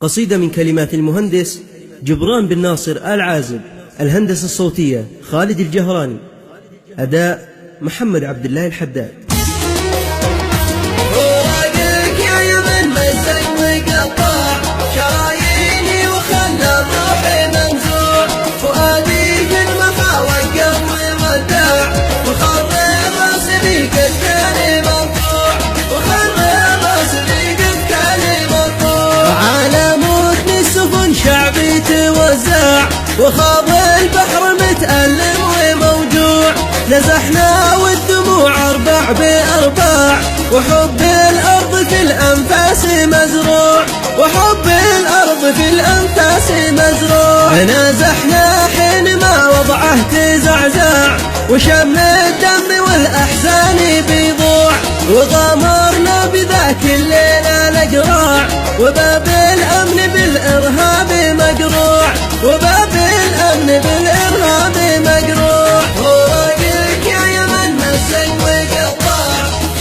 قصيدة من كلمات المهندس جبران بن ناصر آل عازب، الهندسة الصوتية خالد الجهراني، أداء محمد عبد الله الحداد. شعبي توزع وخاض البحر متألم وموجوع، نزحنا والدموع أرباع بأرباع، وحب الأرض في الأنفاس مزروع، وحب الأرض في الأنفاس مزروع. نازحنا حينما وضعه تزعزع، وشم الدم والأحزان بيضوع، وغامرنا بذاك الليلة الأقراع، وباب الأمن بالإرهاب مقروع، وباب الأمن بالإرهاب مقروع. وراقك يا يمن مسك وقطع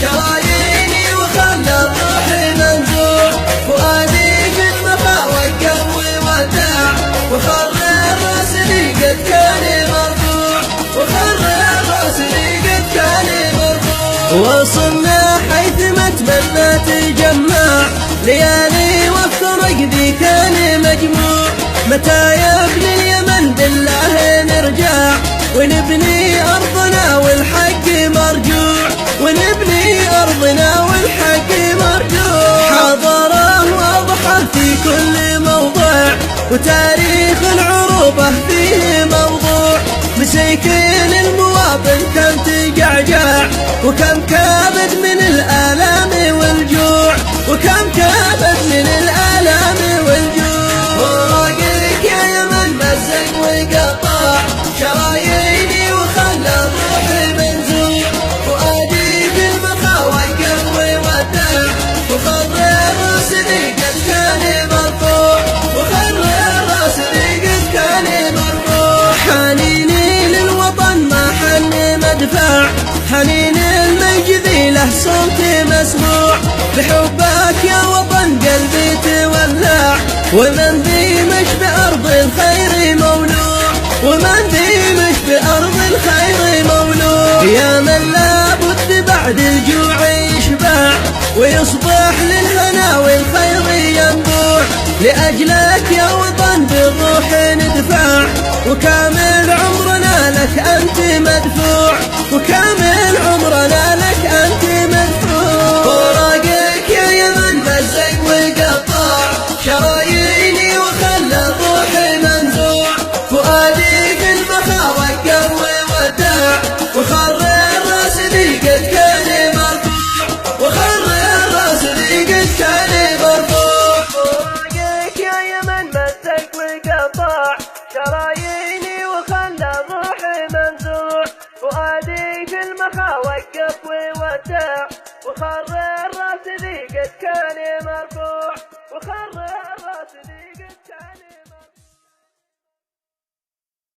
شراييني وخلى الروح منزوع، فؤادي في المخا وقف ووداع، وخر الراس لي قد كان مرفوع، وخر الراس لي قد كان مرفوع. وصلنا حيث ما تمنى تجمع، ليالي والطرق ذي كان مجموع، متى يبني اليمن بالله نرجع، ونبني أرضنا والحق مرجوع، ونبني أرضنا والحق مرجوع. حضره واضحه في كل موضع، وتاريخ العروبة فيه موضوع، مسيكين المواطن كم تجعجع، وكم كابد من الآلام والجوع، وكم كابد من الآلام والجوع. وراقك يا يمن مزق وقطع شراييني وخلى الروح منزوع، فؤادي في المخا وقف وودع، وخر الراس لي قد كان مرفوع، وخر الراس لي قد كان مرفوع. حنيني للوطن ما حن مدفع، حنين المجد له صوت مسموع، بحبك يا وطن قلبي تولع، ومن ذي مش بأرض الخير مولوع، ومن ذي مش بأرض الخير مولوع. يا من لابد بعد الجوع يشبع، ويصبح للهنا والخير ينبوع، لأجلك يا وطن بالروح ندفع، وكامل عمرنا لك أنت مدفوع، وكامل عمرنا لك أنت مدفوع. وراقك يا يمن مزق وقطع شراييني وخلى الروح منزوع، فؤادي في المخا وقف وودع، وخر الراس لي قد كان مرفوع، وخر الراس لي قد كان مرفوع. وراقك يا يمن مزق وقطع شراييني وخلى الروح منزوع، فؤادي في المخا وقف وودع، وخر